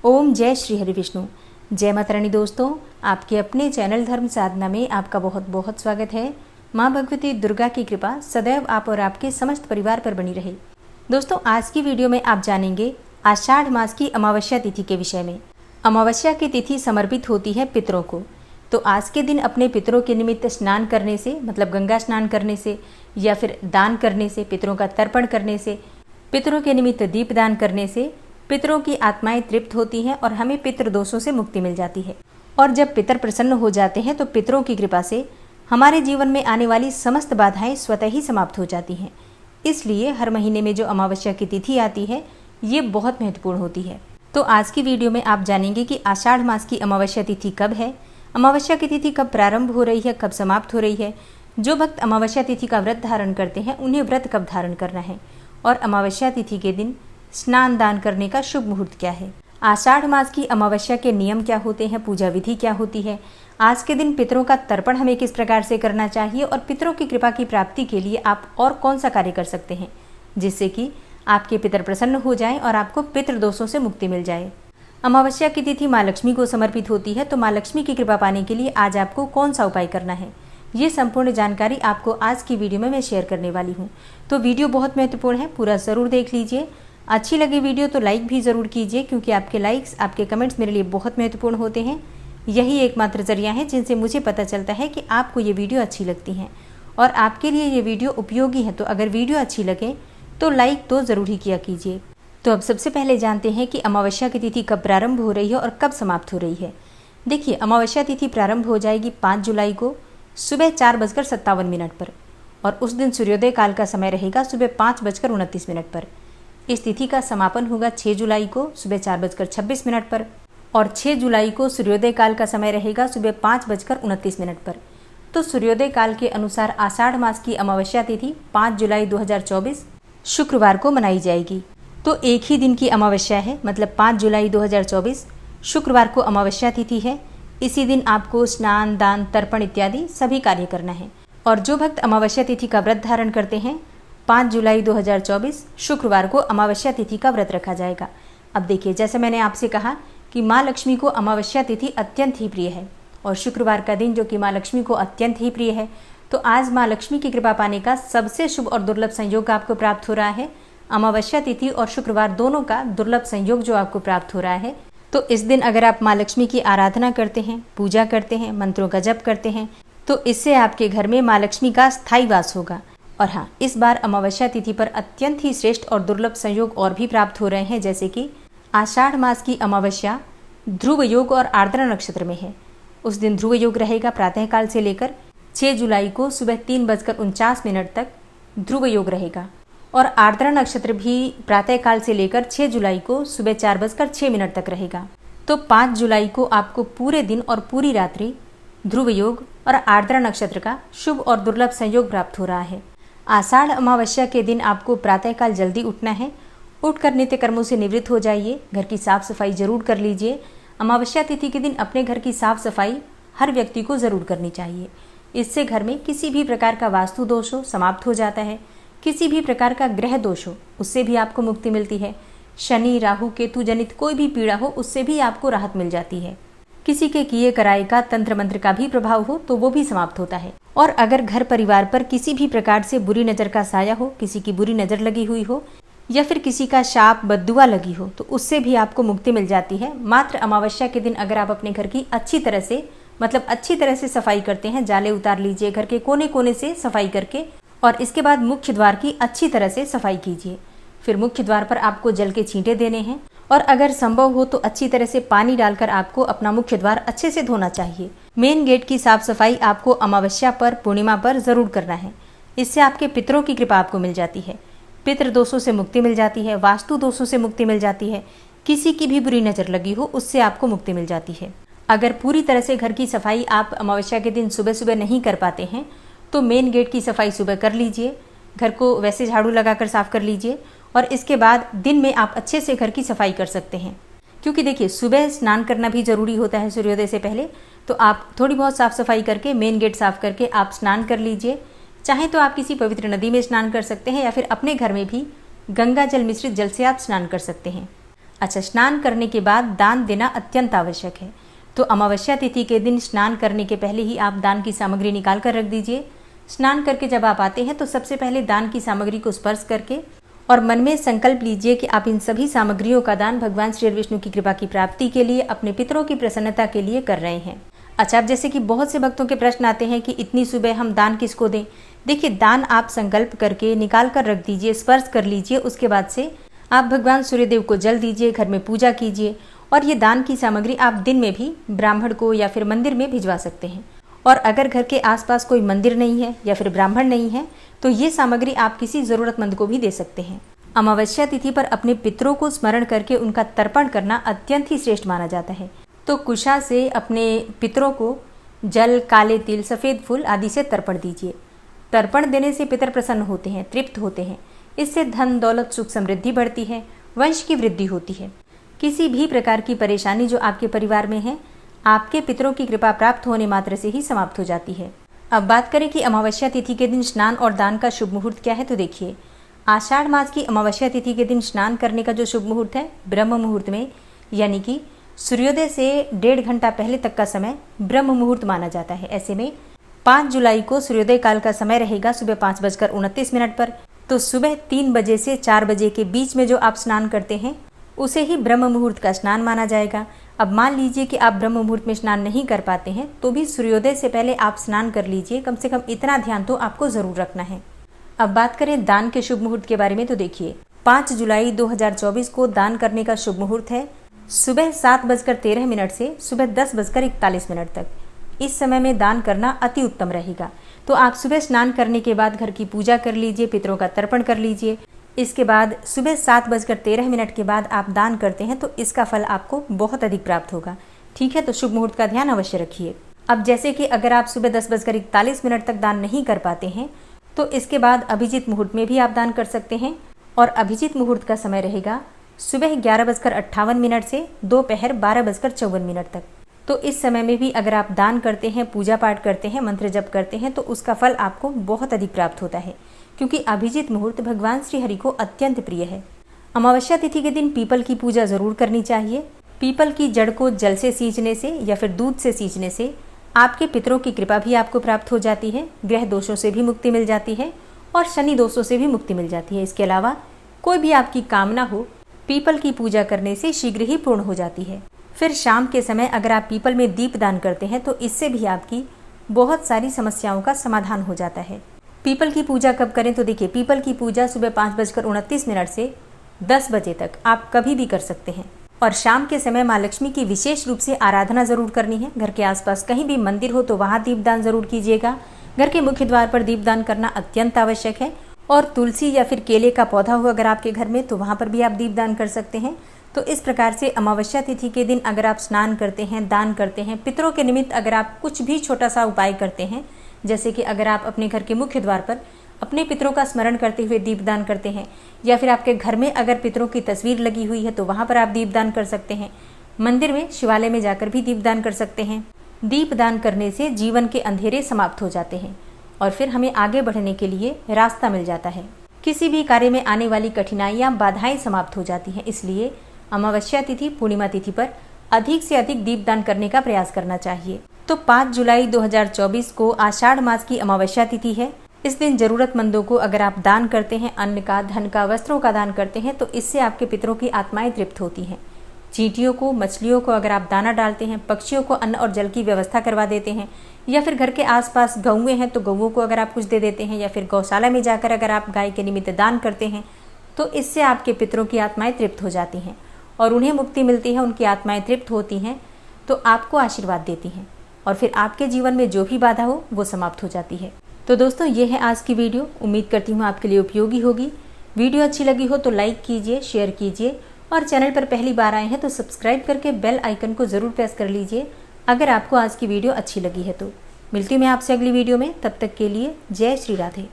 ओम जय श्री हरि विष्णु। जय माता रानी। दोस्तों, आपके अपने चैनल धर्म साधना में आपका बहुत बहुत स्वागत है। माँ भगवती दुर्गा की कृपा सदैव आप और आपके समस्त परिवार पर बनी रहे। दोस्तों, आज की वीडियो में आप जानेंगे आषाढ़ मास की अमावस्या तिथि के विषय में। अमावस्या की तिथि समर्पित होती है पितरों को। तो आज के दिन अपने पितरों के निमित्त स्नान करने से, मतलब गंगा स्नान करने से या फिर दान करने से, पितरों का तर्पण करने से, पितरों के निमित्त दीपदान करने से पितरों की आत्माएं तृप्त होती हैं और हमें पितृ दोषों से मुक्ति मिल जाती है। और जब पितर प्रसन्न हो जाते हैं तो पितरों की कृपा से हमारे जीवन में आने वाली समस्त बाधाएं स्वतः ही समाप्त हो जाती हैं। इसलिए हर महीने में जो अमावस्या की तिथि आती है ये बहुत महत्वपूर्ण होती है। तो आज की वीडियो में आप जानेंगे कि आषाढ़ मास की अमावस्या तिथि कब है, अमावस्या की तिथि कब प्रारंभ हो रही है, कब समाप्त हो रही है, जो भक्त अमावस्या तिथि का व्रत धारण करते हैं उन्हें व्रत कब धारण करना है, और अमावस्या तिथि के दिन स्नान दान करने का शुभ मुहूर्त क्या है, आषाढ़ मास की अमावस्या के नियम क्या होते हैं, पूजा विधि क्या होती है, आज के दिन पितरों का तर्पण हमें किस प्रकार से करना चाहिए और पितरों की कृपा की प्राप्ति के लिए आप और कौन सा कार्य कर सकते हैं जिससे कि आपके पितर प्रसन्न हो जाएं और आपको पितृ दोषों से मुक्ति मिल जाए। अमावस्या की तिथि माँ लक्ष्मी को समर्पित होती है, तो माँ लक्ष्मी की कृपा पाने के लिए आज आपको कौन सा उपाय करना है, ये संपूर्ण जानकारी आपको आज की वीडियो में मैं शेयर करने वाली हूँ। तो वीडियो बहुत महत्वपूर्ण है, पूरा ज़रूर देख लीजिए। अच्छी लगी वीडियो तो लाइक भी ज़रूर कीजिए, क्योंकि आपके लाइक्स, आपके कमेंट्स मेरे लिए बहुत महत्वपूर्ण होते हैं। यही एकमात्र जरिया है जिनसे मुझे पता चलता है कि आपको ये वीडियो अच्छी लगती है और आपके लिए ये वीडियो उपयोगी है। तो अगर वीडियो अच्छी लगे तो लाइक तो ज़रूर ही किया कीजिए। तो अब सबसे पहले जानते हैं कि अमावस्या की तिथि कब प्रारंभ हो रही है और कब समाप्त हो रही है। देखिए, अमावस्या तिथि प्रारंभ हो जाएगी 5 जुलाई को सुबह 4:57 पर, और उस दिन सूर्योदय काल का समय रहेगा सुबह 5:29 पर। इस तिथि का समापन होगा 6 जुलाई को सुबह 4:26 पर, और 6 जुलाई को सूर्योदय काल का समय रहेगा सुबह 5:29 पर। तो सूर्योदय काल के अनुसार आषाढ़ मास की अमावस्या तिथि 5 जुलाई 2024 शुक्रवार को मनाई जाएगी। तो एक ही दिन की अमावस्या है, मतलब 5 जुलाई 2024 शुक्रवार को अमावस्या तिथि है। इसी दिन आपको स्नान दान तर्पण इत्यादि सभी कार्य करना है। और जो भक्त अमावस्या तिथि का व्रत धारण करते हैं 5 जुलाई 2024 शुक्रवार को अमावस्या तिथि का व्रत रखा जाएगा। अब देखिए, जैसे मैंने आपसे कहा कि माँ लक्ष्मी को अमावस्या तिथि अत्यंत ही प्रिय है, और शुक्रवार का दिन जो कि माँ लक्ष्मी को अत्यंत ही प्रिय है, तो आज माँ लक्ष्मी की कृपा पाने का सबसे शुभ और दुर्लभ संयोग आपको प्राप्त हो रहा है। अमावस्या तिथि और शुक्रवार दोनों का दुर्लभ संयोग जो आपको प्राप्त हो रहा है। तो इस दिन अगर आप माँ लक्ष्मी की आराधना करते हैं, पूजा करते हैं, मंत्रों का जप करते हैं, तो इससे आपके घर में माँ लक्ष्मी का स्थायी वास होगा। और हाँ, इस बार अमावस्या तिथि पर अत्यंत ही श्रेष्ठ और दुर्लभ संयोग और भी प्राप्त हो रहे हैं, जैसे कि आषाढ़ मास की अमावस्या ध्रुव योग और आर्द्रा नक्षत्र में है। उस दिन ध्रुव योग रहेगा प्रातःकाल से लेकर 6 जुलाई को सुबह 3:49 तक ध्रुव योग रहेगा, और आर्द्रा नक्षत्र भी प्रातःकाल से लेकर 6 जुलाई को सुबह 4:06 तक रहेगा। तो 5 जुलाई को आपको पूरे दिन और पूरी रात्रि ध्रुव योग और आर्द्रा नक्षत्र का शुभ और दुर्लभ संयोग प्राप्त हो रहा है। आषाढ़ अमावस्या के दिन आपको प्रातःकाल जल्दी उठना है। उठकर नित्य कर्मों से निवृत्त हो जाइए। घर की साफ सफाई जरूर कर लीजिए। अमावस्या तिथि के दिन अपने घर की साफ सफाई हर व्यक्ति को जरूर करनी चाहिए। इससे घर में किसी भी प्रकार का वास्तु दोष हो समाप्त हो जाता है। किसी भी प्रकार का ग्रह दोष हो उससे भी आपको मुक्ति मिलती है। शनि राहु केतु जनित कोई भी पीड़ा हो उससे भी आपको राहत मिल जाती है। किसी के किए कराए का तंत्र मंत्र का भी प्रभाव हो तो वो भी समाप्त होता है। और अगर घर परिवार पर किसी भी प्रकार से बुरी नज़र का साया हो, किसी की बुरी नज़र लगी हुई हो या फिर किसी का शाप बद्दुआ लगी हो, तो उससे भी आपको मुक्ति मिल जाती है। मात्र अमावस्या के दिन अगर आप अपने घर की अच्छी तरह से सफाई करते हैं, जाले उतार लीजिए, घर के कोने कोने से सफाई करके, और इसके बाद मुख्य द्वार की अच्छी तरह से सफाई कीजिए। फिर मुख्य द्वार पर आपको जल के छींटे देने हैं, और अगर संभव हो तो अच्छी तरह से पानी डालकर आपको अपना मुख्य द्वार अच्छे से धोना चाहिए। मेन गेट की साफ सफाई आपको अमावस्या पर, पूर्णिमा पर जरूर करना है। इससे आपके पितरों की कृपा आपको मिल जाती है। पितृ दोषों से मुक्ति मिल जाती है, वास्तु दोषों से मुक्ति मिल जाती है, किसी की भी बुरी नज़र लगी हो उससे आपको मुक्ति मिल जाती है। अगर पूरी तरह से घर की सफाई आप अमावस्या के दिन सुबह सुबह नहीं कर पाते हैं तो मेन गेट की सफाई सुबह कर लीजिए। घर को वैसे झाड़ू लगाकर साफ कर लीजिए, और इसके बाद दिन में आप अच्छे से घर की सफाई कर सकते हैं। क्योंकि देखिए, सुबह स्नान करना भी जरूरी होता है सूर्योदय से पहले, तो आप थोड़ी बहुत साफ सफाई करके मेन गेट साफ करके आप स्नान कर लीजिए। चाहे तो आप किसी पवित्र नदी में स्नान कर सकते हैं या फिर अपने घर में भी गंगा जल मिश्रित जल से आप स्नान कर सकते हैं। अच्छा, स्नान करने के बाद दान देना अत्यंत आवश्यक है। तो अमावस्या तिथि के दिन स्नान करने के पहले ही आप दान की सामग्री निकाल कर रख दीजिए। स्नान करके जब आप आते हैं तो सबसे पहले दान की सामग्री को स्पर्श करके और मन में संकल्प लीजिए कि आप इन सभी सामग्रियों का दान भगवान श्री विष्णु की कृपा की प्राप्ति के लिए, अपने पितरों की प्रसन्नता के लिए कर रहे हैं। अच्छा, अब जैसे कि बहुत से भक्तों के प्रश्न आते हैं कि इतनी सुबह हम दान किसको दें। देखिए, दान आप संकल्प करके निकाल कर रख दीजिए, स्पर्श कर लीजिए। उसके बाद से आप भगवान सूर्यदेव को जल दीजिए, घर में पूजा कीजिए और ये दान की सामग्री आप दिन में भी ब्राह्मण को या फिर मंदिर में भिजवा सकते हैं। और अगर घर के आसपास कोई मंदिर नहीं है या फिर ब्राह्मण नहीं है तो ये सामग्री आप किसी ज़रूरतमंद को भी दे सकते हैं। अमावस्या तिथि पर अपने पितरों को स्मरण करके उनका तर्पण करना अत्यंत ही श्रेष्ठ माना जाता है। तो कुशा से अपने पितरों को जल, काले तिल, सफ़ेद फूल आदि से तर्पण दीजिए। तर्पण देने से पितर प्रसन्न होते हैं, तृप्त होते हैं। इससे धन, दौलत, सुख, समृद्धि बढ़ती है, वंश की वृद्धि होती है। किसी भी प्रकार की परेशानी जो आपके परिवार में है, आपके पितरों की कृपा प्राप्त होने मात्र से ही समाप्त हो जाती है। अब बात करें कि अमावस्या तिथि के दिन स्नान और दान का शुभ मुहूर्त क्या है। तो देखिए, आषाढ़ मास की अमावस्या तिथि के दिन स्नान करने का जो शुभ मुहूर्त है, ब्रह्म मुहूर्त में, यानी कि सूर्योदय से 1.5 घंटा पहले तक का समय ब्रह्म मुहूर्त माना जाता है। ऐसे में 5 जुलाई को सूर्योदय काल का समय रहेगा सुबह 5:29 पर। तो सुबह 3 बजे से 4 बजे के बीच में जो आप स्नान करते हैं उसे ही ब्रह्म मुहूर्त का स्नान माना जाएगा। अब मान लीजिए कि आप ब्रह्म मुहूर्त में स्नान नहीं कर पाते हैं तो भी सूर्योदय से पहले आप स्नान कर लीजिए। कम से कम इतना ध्यान तो आपको ज़रूर रखना है। अब बात करें दान के शुभ मुहूर्त के बारे में। तो देखिए, 5 जुलाई 2024 को दान करने का शुभ मुहूर्त है सुबह 7:13 से सुबह 10:41 तक। इस समय में दान करना अति उत्तम रहेगा। तो आप सुबह स्नान करने के बाद घर की पूजा कर लीजिए, पितरों का तर्पण कर लीजिए। इसके बाद सुबह 7:13 के बाद आप दान करते हैं तो इसका फल आपको बहुत अधिक प्राप्त होगा। ठीक है, तो शुभ मुहूर्त का ध्यान अवश्य रखिए। अब जैसे कि अगर आप सुबह 10:41 तक दान नहीं कर पाते हैं तो इसके बाद अभिजीत मुहूर्त में भी आप दान कर सकते हैं। और अभिजीत मुहूर्त का समय रहेगा सुबह 11:58 से दोपहर 12:54 तक। तो इस समय में भी अगर आप दान करते हैं, पूजा पाठ करते हैं, मंत्र जप करते हैं तो उसका फल आपको बहुत अधिक प्राप्त होता है, क्योंकि अभिजीत मुहूर्त भगवान श्री हरि को अत्यंत प्रिय है। अमावस्या तिथि के दिन पीपल की पूजा जरूर करनी चाहिए। पीपल की जड़ को जल से सींचने से या फिर दूध से सींचने से आपके पितरों की कृपा भी आपको प्राप्त हो जाती है, ग्रह दोषों से भी मुक्ति मिल जाती है और शनि दोषों से भी मुक्ति मिल जाती है। इसके अलावा कोई भी आपकी कामना हो, पीपल की पूजा करने से शीघ्र ही पूर्ण हो जाती है। फिर शाम के समय अगर आप पीपल में दीप दान करते हैं तो इससे भी आपकी बहुत सारी समस्याओं का समाधान हो जाता है। पीपल की पूजा कब करें। तो देखिए, पीपल की पूजा सुबह 5:29 से 10 बजे तक आप कभी भी कर सकते हैं। और शाम के समय माँ लक्ष्मी की विशेष रूप से आराधना जरूर करनी है। घर के आसपास कहीं भी मंदिर हो तो वहाँ दीपदान जरूर कीजिएगा। घर के मुख्य द्वार पर दीपदान करना अत्यंत आवश्यक है। और तुलसी या फिर केले का पौधा हो अगर आपके घर में तो वहाँ पर भी आप दीपदान कर सकते हैं। तो इस प्रकार से अमावस्या तिथि के दिन अगर आप स्नान करते हैं, दान करते हैं, पितरों के निमित्त अगर आप कुछ भी छोटा सा उपाय करते हैं, जैसे कि अगर आप अपने घर के मुख्य द्वार पर अपने पितरों का स्मरण करते हुए दीपदान करते हैं, या फिर आपके घर में अगर पितरों की तस्वीर लगी हुई है तो वहाँ पर आप दीपदान कर सकते हैं। मंदिर में, शिवालय में जाकर भी दीपदान कर सकते हैं। दीपदान करने से जीवन के अंधेरे समाप्त हो जाते हैं और फिर हमें आगे बढ़ने के लिए रास्ता मिल जाता है। किसी भी कार्य में आने वाली कठिनाइयाँ, बाधाएं समाप्त हो जाती हैं। इसलिए अमावस्या तिथि, पूर्णिमा तिथि पर अधिक से अधिक दीपदान करने का प्रयास करना चाहिए। तो 5 जुलाई 2024 को आषाढ़ मास की अमावस्या तिथि है। इस दिन जरूरतमंदों को अगर आप दान करते हैं, अन्न का, धन का, वस्त्रों का दान करते हैं तो इससे आपके पितरों की आत्माएं तृप्त होती हैं। चींटियों को, मछलियों को अगर आप दाना डालते हैं, पक्षियों को अन्न और जल की व्यवस्था करवा देते हैं, या फिर घर के आसपास गौएं हैं तो गौओं को अगर आप कुछ दे देते हैं, या फिर गौशाला में जाकर अगर आप गाय के निमित्त दान करते हैं तो इससे आपके पितरों की आत्माएं तृप्त हो जाती हैं और उन्हें मुक्ति मिलती है। उनकी आत्माएं तृप्त होती हैं तो आपको आशीर्वाद देती हैं और फिर आपके जीवन में जो भी बाधा हो वो समाप्त हो जाती है। तो दोस्तों, ये है आज की वीडियो। उम्मीद करती हूँ आपके लिए उपयोगी होगी। वीडियो अच्छी लगी हो तो लाइक कीजिए, शेयर कीजिए और चैनल पर पहली बार आए हैं तो सब्सक्राइब करके बेल आइकन को ज़रूर प्रेस कर लीजिए अगर आपको आज की वीडियो अच्छी लगी है तो। मिलती हूँ मैं आपसे अगली वीडियो में। तब तक के लिए जय श्री राधे।